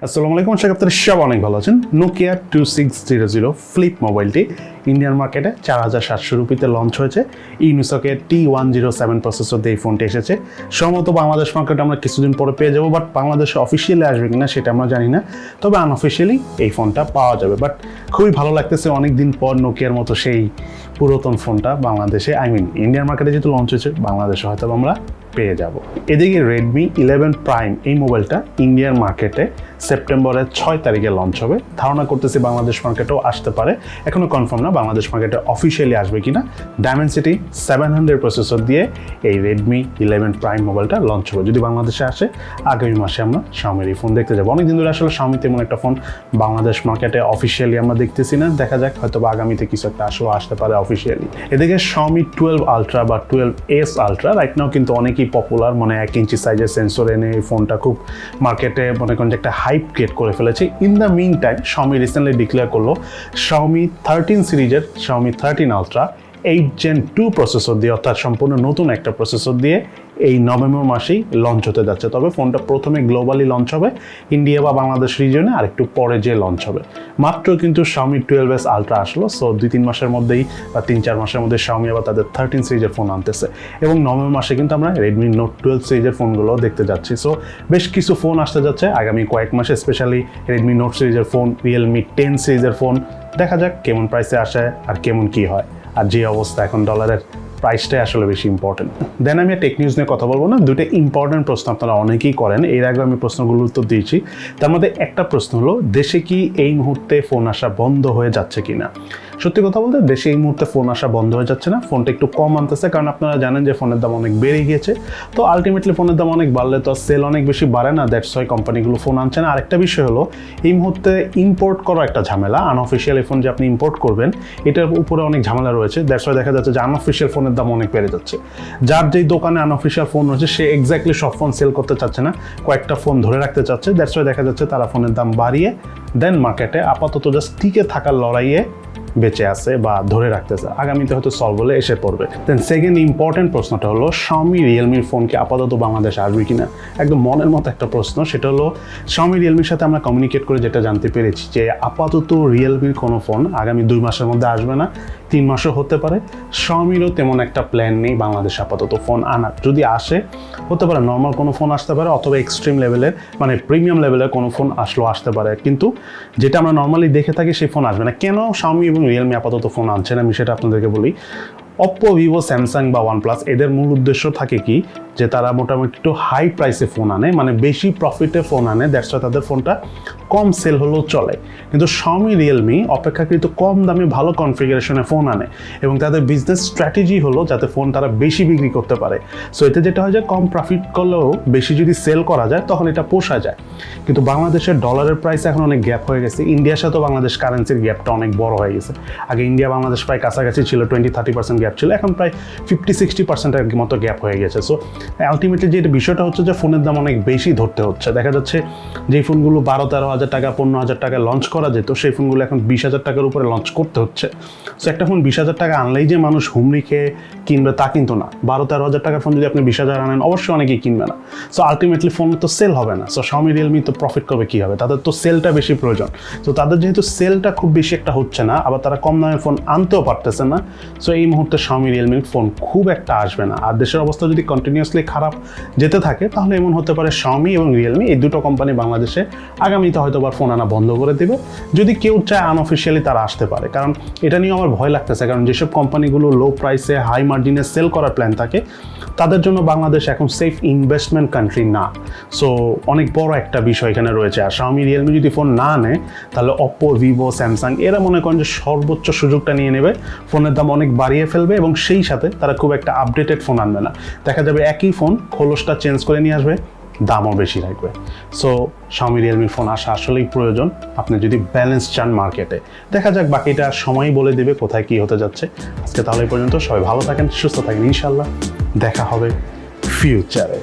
আসসালামু আলাইকুম, আশা করি আপনারা সব অনেক ভালো আছেন। নোকিয়া 2600 ফ্লিপ মোবাইলটি ইন্ডিয়ান মার্কেটে 4700 রুপিতে লঞ্চ হয়েছে। ইউনিসকের T107 প্রসেসর দিয়ে এই ফোনটি এসেছে। সম্ভবত বাংলাদেশ মার্কেটে আমরা কিছুদিন পরে পেয়ে যাবো, বাট বাংলাদেশে অফিসিয়ালি আসবে কিনা সেটা আমরা জানি না। তবে আনঅফিসিয়ালি এই ফোনটা পাওয়া যাবে। বাট খুবই ভালো লাগতেছে অনেক দিন পর নোকিয়ার মতো সেই পুরাতন ফোনটা বাংলাদেশে, ইন্ডিয়ান মার্কেটে যেহেতু লঞ্চ হয়েছে, বাংলাদেশে হয়তো আমরা পেয়ে যাব। এদিকে Redmi 11 Prime এই মোবাইলটা ইন্ডিয়ান মার্কেটে সেপ্টেম্বরের 6 তারিখে লঞ্চ হবে। ধারণা করতেছি বাংলাদেশ মার্কেটেও আসতে পারে, এখনও কনফার্ম না বাংলাদেশ মার্কেটে অফিসিয়ালি আসবে কিনা। Dimensity 700 প্রসেসর দিয়ে এই Redmi 11 Prime মোবাইলটা লঞ্চ হবে। যদি বাংলাদেশে আসে আগামী মাসে আমরা Xiaomiর এই ফোন দেখতে যাবো। অনেকদিন ধরে আসলে Xiaomi তেমন একটা ফোন বাংলাদেশ মার্কেটে অফিসিয়ালি আমরা দেখতেছি না, দেখা যাক হয়তো বা আগামীতে কিছু একটা আসতে পারে অফিসিয়ালি। এদিকে Xiaomi 12 Ultra বা 12S Ultra রাইট নাও কিন্তু অনেকই পপুলার, মানে 1 ইঞ্চি সাইজের সেন্সর এনে এই ফোনটা খুব মার্কেটে মনে করেন যে একটা হাইপ ক্রিয়েট করে ফেলেছে। In the mean time Xiaomi recently declare করলো Xiaomi 13 সিরিজের Xiaomi 13 Ultra 8 Gen 2 প্রসেসর দিয়ে, অর্থাৎ সম্পূর্ণ নতুন একটা প্রসেসর দিয়ে এই নভেম্বর মাসেই লঞ্চ হতে যাচ্ছে। তবে ফোনটা প্রথমে গ্লোবালি লঞ্চ হবে, ইন্ডিয়া বা বাংলাদেশ রিজনে আর একটু পরে যে লঞ্চ হবে। মাত্র কিন্তু Xiaomi 12S Ultra আসলো, সো 2-3 মাসের মধ্যেই বা 3-4 মাসের মধ্যে Xiaomi আবার তাদের 13 সিরিজের ফোন আনতেছে। এবং নভেম্বর মাসে কিন্তু আমরা Redmi Note 12 সিরিজের ফোনগুলো দেখতে যাচ্ছি। সো বেশ কিছু ফোন আসতে যাচ্ছে আগামী কয়েক মাসে, স্পেশালি Redmi Note সিরিজের ফোন, Realme 10 সিরিজের ফোন। দেখা যাক কেমন প্রাইসে আসে আর কেমন কি হয়। আর যে অবস্থা এখন ডলারের, প্রাইসটাই আসলে বেশি ইম্পর্টেন্ট। দেন আমি টেক নিউজ নিয়ে কথা বলবো না। দুটো ইম্পর্টেন্ট প্রশ্ন আপনারা অনেকেই করেন, এর আগে আমি প্রশ্নগুলোর উত্তর দিয়েছি। তার মধ্যে একটা প্রশ্ন হলো, দেশে কি এই মুহূর্তে ফোন আসা বন্ধ হয়ে যাচ্ছে কিনা। সত্যি কথা বলতে দেশে এই মুহূর্তে ফোন আসা বন্ধ হয়ে যাচ্ছে না, ফোনটা একটু কম আনতেছে, কারণ আপনারা জানেন যে ফোনের দাম অনেক বেড়ে গিয়েছে। তো আলটিমেটলি ফোনের দাম অনেক বাড়লে তো সেল অনেক বেশি বাড়ে না, দ্যাটস ওয়াই কোম্পানিগুলো ফোন আনছে না। আরেকটা বিষয় হলো, এই মুহূর্তে ইম্পোর্ট করা একটা ঝামেলা। আনঅফিসিয়াল ফোন যে আপনি ইম্পোর্ট করবেন এটার উপরে অনেক ঝামেলা রয়েছে, দ্যাটস ওয়াই দেখা যাচ্ছে যে আনঅফিসিয়াল ফোনের দাম অনেক বেড়ে যাচ্ছে। যার যেই দোকানে আনঅফিসিয়াল ফোন রয়েছে সে এক্স্যাক্টলি সব ফোন সেল করতে চাচ্ছে না, কয়েকটা ফোন ধরে রাখতে চাচ্ছে। দ্যাটস ওয়াই দেখা যাচ্ছে তারা ফোনের দাম বাড়িয়ে দেন মার্কেটে আপাতত জাস্ট টিকে থাকার লড়াইয়ে বেঁচে আছে বা ধরে রাখতেছে, আগামীতে হয়তো সলভ হলে এসে পড়বে। দেন সেকেন্ড ইম্পর্টেন্ট প্রশ্নটা হলো, Xiaomi Realmeর ফোন কি আপাতত বাংলাদেশে আসবে কিনা। একদম মনের মতো একটা প্রশ্ন। সেটা হলো Xiaomi Realmeর সাথে আমরা কমিউনিকেট করে যেটা জানতে পেরেছি যে আপাতত Realmeর কোনো ফোন আগামী 2 মাসের মধ্যে আসবে না, 3 মাসও হতে পারে। Xiaomiরও তেমন একটা প্ল্যান নেই বাংলাদেশে আপাতত ফোন আনার। যদি আসে হতে পারে নর্মাল কোনো ফোন আসতে পারে, অথবা এক্সট্রিম লেভেলের মানে প্রিমিয়াম লেভেলের কোনো ফোন আসতে পারে, কিন্তু যেটা আমরা নর্মালি দেখে থাকি সেই ফোন আসবে না। কেন Xiaomi এবং Realme আপাতত ফোন আনছে না আমি সেটা আপনাদেরকে বলি। Oppo, Vivo, Samsung বা OnePlus এদের মূল উদ্দেশ্য থাকে কি, যে তারা মোটামুটি একটু হাই প্রাইসে ফোন আনে, মানে বেশি প্রফিটে ফোন আনে, দ্যাটস ওয়াই তাদের ফোনটা কম সেল হলেও চলে। কিন্তু Xiaomi Realme অপেক্ষাকৃত কম দামে ভালো কনফিগারেশনে ফোন আনে, এবং তাদের বিজনেস স্ট্র্যাটেজি হলো যাতে ফোন তারা বেশি বিক্রি করতে পারে। সো এতে যেটা হয় যে কম প্রফিট করলেও বেশি যদি সেল করা যায় তখন এটা পোষা যায়। কিন্তু বাংলাদেশের ডলারের প্রাইস এখন অনেক গ্যাপ হয়ে গেছে, ইন্ডিয়ার সাথেও বাংলাদেশ কারেন্সির গ্যাপটা অনেক বড় হয়ে গেছে। আগে ইন্ডিয়া বাংলাদেশ প্রায় কাছাকাছি ছিল, 20-30% গ্যাপ ছিল, এখন প্রায় 50-60% মতো গ্যাপ হয়ে গেছে। সো আলটিমেটলি যে বিষয়টা হচ্ছে যে ফোনের দাম অনেক বেশি ধরতে হচ্ছে। দেখা যাচ্ছে যে ফোনগুলো 12-13 হাজার টাকা 15 হাজার টাকা লঞ্চ করা যেত, সেই ফোনগুলো এখন 20 হাজার টাকার উপরে লঞ্চ করতে হচ্ছে। সো একটা ফোন 20 হাজার টাকা আনলেই যে মানুষ হুমড়ি খেয়ে কিনবে তা কিন্তু না। 12-13 হাজার টাকার ফোন যদি আপনি 20 হাজার আনেন অবশ্যই অনেকেই কিনবে না। সো আলটিমেটলি ফোন তো সেল হবে না। সো Xiaomi Realme তো প্রফিট করবে কী হবে, তাদের তো সেলটা বেশি প্রয়োজন। তো তাদের যেহেতু সেলটা খুব বেশি একটা হচ্ছে না, আবার তারা কম দামে ফোন আনতেও পারতেছে না, সো এই মুহূর্তে Xiaomi Realme ফোন খুব একটা আসবে না। আর দেশের অবস্থা যদি কন্টিনিউয়াসলি খারাপ যেতে থাকে তাহলে এমন হতে পারে Xiaomi এবং Realme এই দুটো কোম্পানি বাংলাদেশে আগামীতে হয়তো আবার ফোন আনা বন্ধ করে দেবে। যদি কেউ চায় আনঅফিসিয়ালি তারা আসতে পারে, কারণ এটা নিয়ে আমার ভয় লাগতেছে। কারণ যেসব কোম্পানিগুলো লো প্রাইসে হাই মার্জিনে সেল করার প্ল্যান থাকে তাদের জন্য বাংলাদেশ এখন সেফ ইনভেস্টমেন্ট কান্ট্রি না। সো অনেক বড় একটা বিষয় এখানে রয়েছে। আর Xiaomi Realme যদি ফোন না নেয় তাহলে Oppo, Vivo, Samsung এরা মনে করেন যে সর্বোচ্চ সুযোগটা নিয়ে নেবে, ফোনের দাম অনেক বাড়িয়ে ফেলবে, এবং সেই সাথে তারা খুব একটা আপডেটেড ফোন আনবে না। দেখা যাবে একই ফোন খোলসটা চেঞ্জ করে নিয়ে আসবে, দামও বেশি থাকবে। সো Xiaomi Realme ফোন আসা আসলেই প্রয়োজন আপনি যদি ব্যালেন্স চান মার্কেটে। দেখা যাক, বাকিটা সময়ই বলে দেবে কোথায় কী হতে যাচ্ছে। আজকে তাহলে এই পর্যন্ত, সবাই ভালো থাকেন, সুস্থ থাকেন, ইনশাল্লাহ দেখা হবে ফিউচারে।